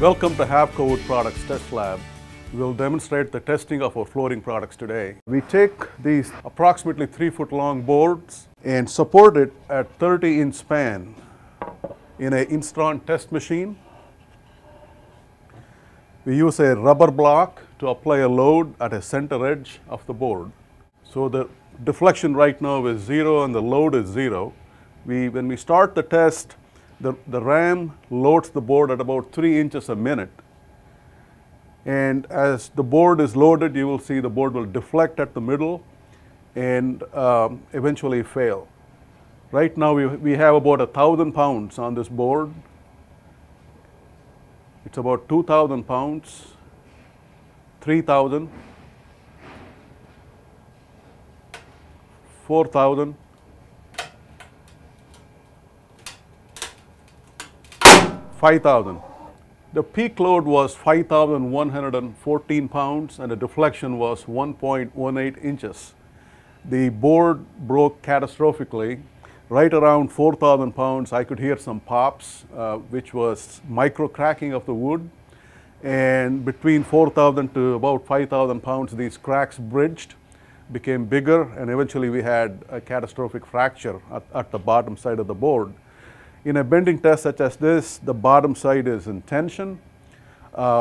Welcome to Havco Wood Products Test Lab. We will demonstrate the testing of our flooring products today. We take these approximately 3-foot long boards and support it at 30-inch span in an Instron test machine. We use a rubber block to apply a load at a center edge of the board. So the deflection right now is 0 and the load is 0. When we start the test, the ram loads the board at about 3 inches a minute. And as the board is loaded, you will see the board will deflect at the middle and eventually fail. Right now we have about 1,000 pounds on this board. It's about 2,000 pounds, 3,000, 4,000, 5,000. The peak load was 5,114 pounds and the deflection was 1.18 inches. The board broke catastrophically. Right around 4,000 pounds, I could hear some pops, which was micro cracking of the wood. And between 4,000 to about 5,000 pounds, these cracks bridged, became bigger, and eventually we had a catastrophic fracture at the bottom side of the board. In a bending test such as this, the bottom side is in tension,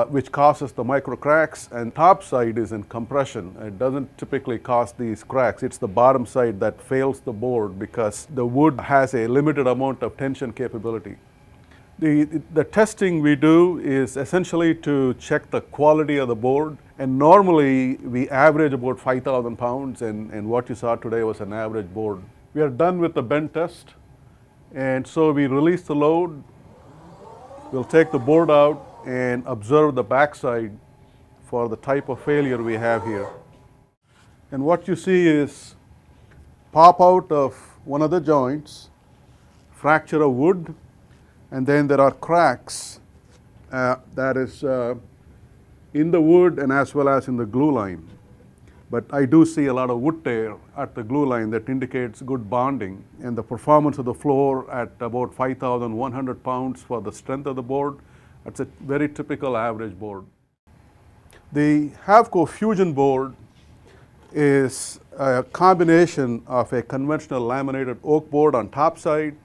which causes the micro cracks, and top side is in compression. It doesn't typically cause these cracks. It's the bottom side that fails the board because the wood has a limited amount of tension capability. The testing we do is essentially to check the quality of the board, and normally we average about 5,000 pounds, and what you saw today was an average board. We are done with the bend test. And so we release the load, we'll take the board out and observe the backside for the type of failure we have here. And what you see is pop out of one of the joints, fracture of wood, and then there are cracks that is in the wood and as well as in the glue line. But I do see a lot of wood tear at the glue line that indicates good bonding, and the performance of the floor at about 5,100 pounds for the strength of the board, that's a very typical average board. The Havco Fusion board is a combination of a conventional laminated oak board on top side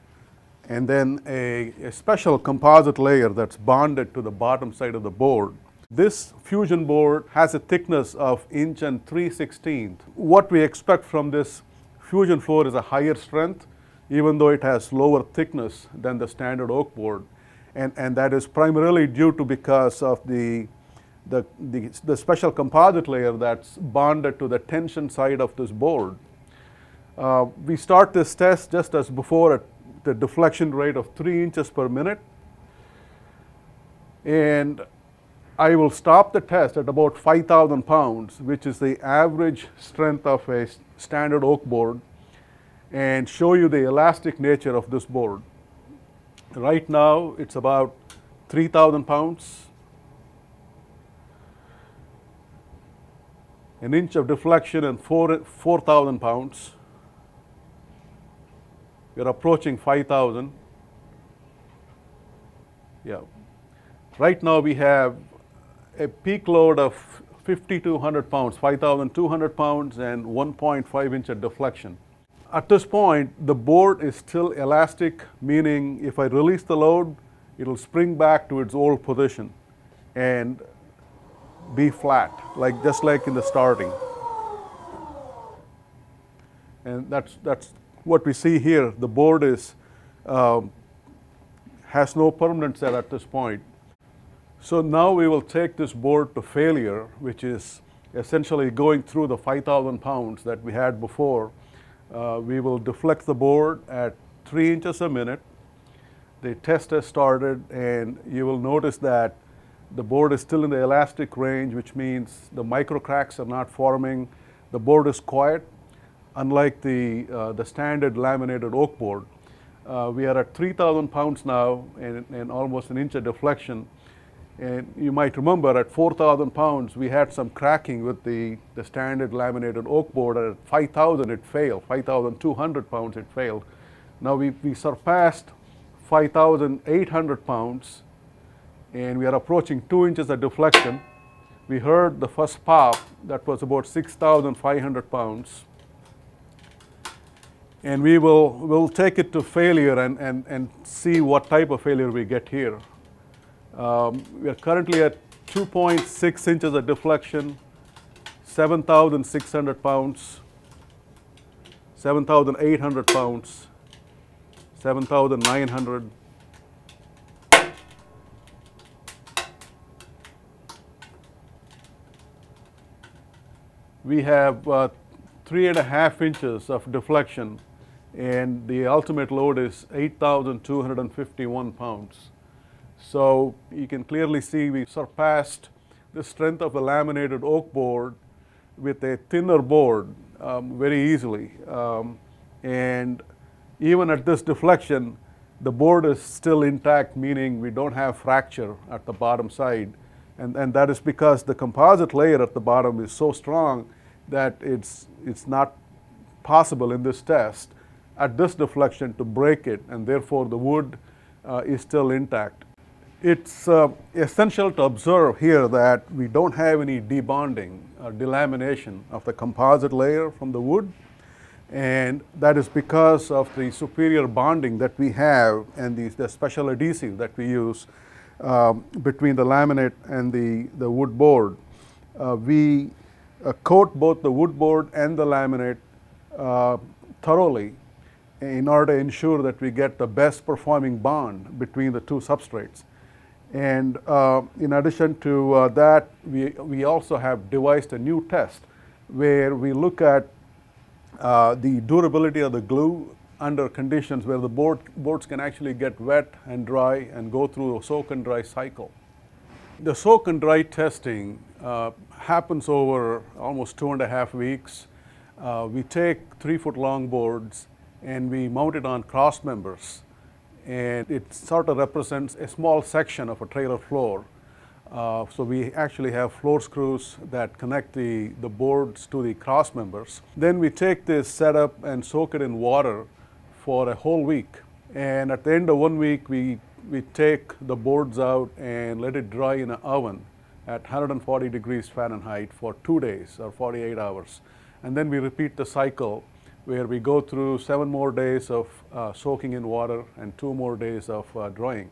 and then a special composite layer that's bonded to the bottom side of the board. This Fusion board has a thickness of 1 3/16. What we expect from this Fusion floor is a higher strength, even though it has lower thickness than the standard oak board. And that is primarily due to because of the special composite layer that's bonded to the tension side of this board. We start this test just as before at the deflection rate of 3 inches per minute. And I will stop the test at about 5,000 pounds, which is the average strength of a standard oak board, and show you the elastic nature of this board. Right now, it's about 3,000 pounds. An inch of deflection and 4,000 pounds. We're approaching 5,000. Yeah. Right now, we have a peak load of 5,200 pounds, 5,200 pounds and 1.5 inch of deflection. At this point, the board is still elastic, meaning if I release the load, it'll spring back to its old position and be flat, just like in the starting. And that's what we see here. The board has no permanent set at this point. So now we will take this board to failure, which is essentially going through the 5,000 pounds that we had before. We will deflect the board at 3 inches a minute. The test has started, and you will notice that the board is still in the elastic range, which means the micro cracks are not forming. The board is quiet, unlike the standard laminated oak board. We are at 3,000 pounds now and almost an inch of deflection. And you might remember at 4,000 pounds, we had some cracking with the standard laminated oak board. At 5,000, it failed. 5,200 pounds, it failed. Now we surpassed 5,800 pounds, and we are approaching 2 inches of deflection. We heard the first pop that was about 6,500 pounds. And we'll take it to failure and see what type of failure we get here. We are currently at 2.6 inches of deflection, 7,600 pounds, 7,800 pounds, 7,900. We have 3.5 inches of deflection, and the ultimate load is 8,251 pounds. So you can clearly see we surpassed the strength of a laminated oak board with a thinner board very easily. And even at this deflection, the board is still intact, meaning we don't have fracture at the bottom side. And that is because the composite layer at the bottom is so strong that it's not possible in this test at this deflection to break it, and therefore the wood is still intact. It's essential to observe here that we don't have any debonding or delamination of the composite layer from the wood, and that is because of the superior bonding that we have and the special adhesive that we use between the laminate and the wood board. We coat both the wood board and the laminate thoroughly in order to ensure that we get the best performing bond between the two substrates. And in addition to that, we also have devised a new test where we look at the durability of the glue under conditions where the boards can actually get wet and dry and go through a soak and dry cycle. The soak and dry testing happens over almost 2.5 weeks. We take 3-foot long boards and we mount it on cross members, and it sort of represents a small section of a trailer floor. So we actually have floor screws that connect the boards to the cross members. Then we take this setup and soak it in water for a whole week. And at the end of 1 week, we take the boards out and let it dry in an oven at 140 degrees Fahrenheit for 2 days or 48 hours. And then we repeat the cycle where we go through 7 more days of soaking in water and 2 more days of drying.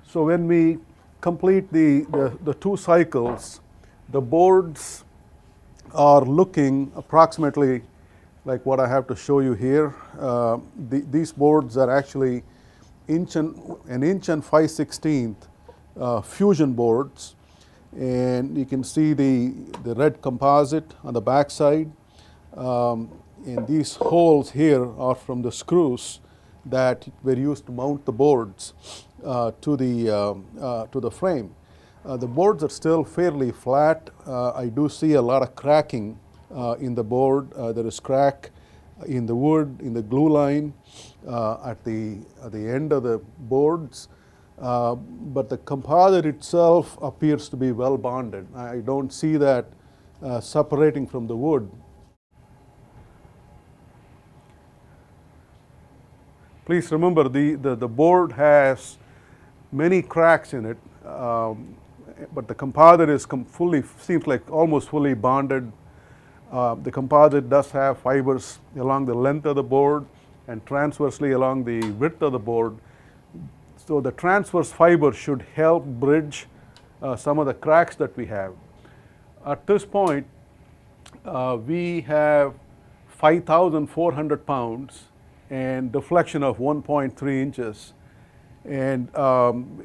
So when we complete the 2 cycles, the boards are looking approximately like what I have to show you here. These boards are actually an inch and 5/16 fusion boards, and you can see the red composite on the back side. And these holes here are from the screws that were used to mount the boards to the frame. The boards are still fairly flat. I do see a lot of cracking in the board. There is crack in the wood, in the glue line, at the end of the boards. But the composite itself appears to be well bonded. I don't see that separating from the wood. Please remember, the board has many cracks in it, but the composite is seems like almost fully bonded. The composite does have fibers along the length of the board and transversely along the width of the board. So the transverse fiber should help bridge some of the cracks that we have. At this point, we have 5,400 pounds and deflection of 1.3 inches. And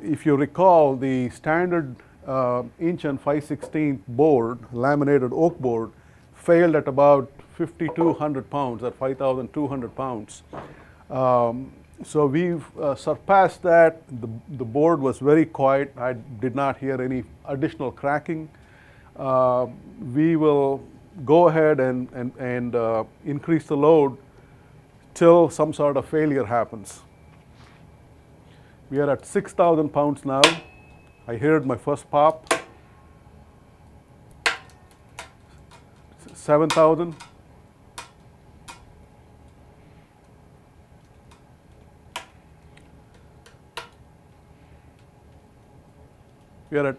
if you recall, the standard inch and 5/16 board, laminated oak board, failed at about 5,200 pounds, or 5,200 pounds. So we've surpassed that. The board was very quiet. I did not hear any additional cracking. We will go ahead and increase the load till some sort of failure happens. We are at 6,000 pounds now. I heard my first pop. 7,000. We are at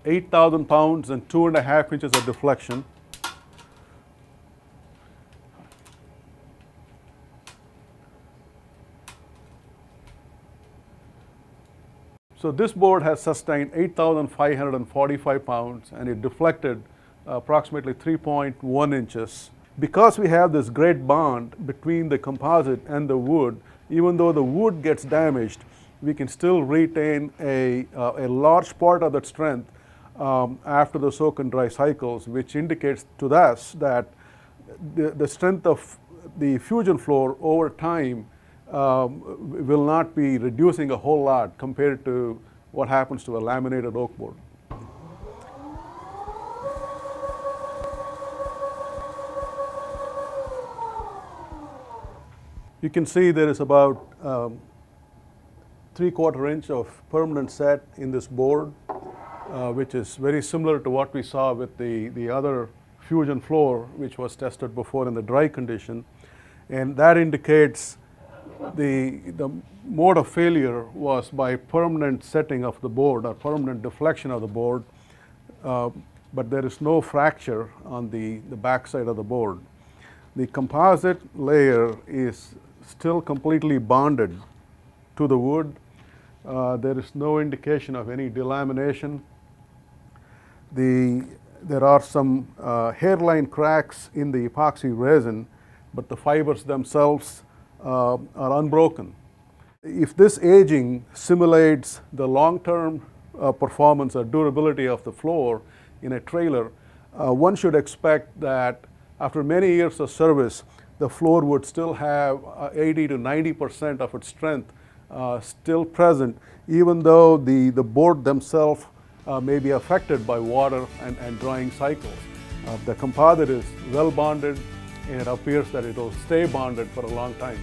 8,000 pounds and 2.5 inches of deflection. So this board has sustained 8,545 pounds and it deflected approximately 3.1 inches. Because we have this great bond between the composite and the wood, even though the wood gets damaged, we can still retain a large part of that strength after the soak and dry cycles, which indicates to us that the strength of the fusion floor over time will not be reducing a whole lot compared to what happens to a laminated oak board. You can see there is about 3/4 inch of permanent set in this board, which is very similar to what we saw with the other fusion floor, which was tested before in the dry condition. And that indicates the mode of failure was by permanent setting of the board or permanent deflection of the board, but there is no fracture on the back side of the board. The composite layer is still completely bonded to the wood. There is no indication of any delamination. There are some hairline cracks in the epoxy resin, but the fibers themselves are unbroken. If this aging simulates the long-term performance or durability of the floor in a trailer, one should expect that after many years of service, the floor would still have 80 to 90% of its strength still present, even though the board themselves may be affected by water and drying cycles. The composite is well bonded, and it appears that it will stay bonded for a long time.